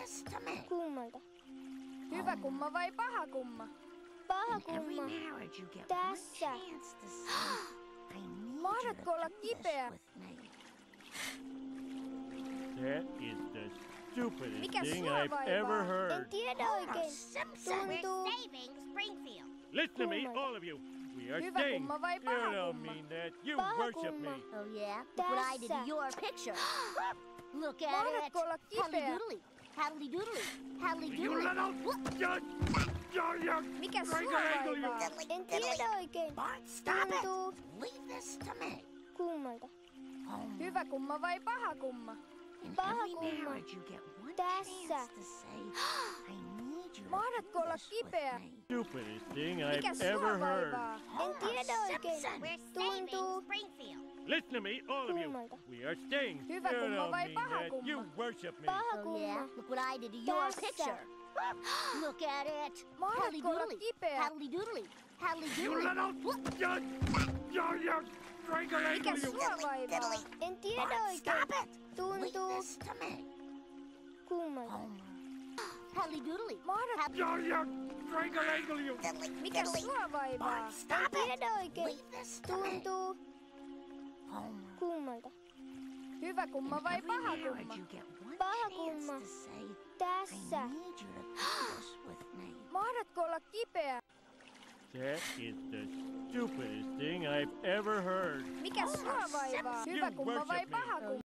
this to me. Kummalta? Hyvä kumma vai paha kumma? Paha In every kumma. marriage you get one Tässä. chance to say, I need you Mahdatko to olla do this kipeä? with me. That is the stupidest Mikä thing sua I've vaivaa? ever En heard. tiedä oikein. Simpson. Tuntuu. Saving Springfield. Listen to me, Kummalta? all of you. We are Hyvä staying. kumma vai You paha don't kumma? mean that. You Paha worship kumma. me. Oh yeah? Look what I did to Tässä. your picture. Look at it. Mahdatko olla kipeä? Howdy doodly. Howdy doodly. Howdy You doodly. little... Mikä sua Triangle, you- vaivaa? En tiedä oikein. Bart, stop Tuntuu. it. Leave this to me. Kummalta? Hyvä kumma vai paha kumma? In Paha every kumma. marriage you get one Tässä. chance to say, I need you to Mahdatko do olla this with kipeä? me. Stupidest thing Mikä I've sua ever heard. vaivaa? En tiedä oikein. Simpson. We're Tuntuu. saving Springfield. Listen to me, all of you. Kummalta? We are staying. Hyvä You kumma don't vai mean paha that. kumma? You worship me. Paha Oh yeah? kumma. Look what I did to your Tässä. picture. Look at it. Mahdatko Howdy olla doodly. kipeä? Howdy doodly. Howdy You doodly. little... You triangle, Mikä you... sua vaivaa? En tiedä Bart, oikein. stop it. Leave Tuntuu. this to me. Kummalta? Howdy doodly. Mahdat... You triangle, you... Mikä sua vaivaa? Bart, stop En it. tiedä oikein. Leave this to me. Tuntuu. Kummalta? Hyvä kumma vai Every paha marriage kumma? you get one Paha chance kumma. to say, I Tässä. need you to do this with me. Mahdatko olla kipeä? That is the stupidest thing I've ever heard. Mikä sua vaivaa? Hyvä kumma vai worship me. paha kumma?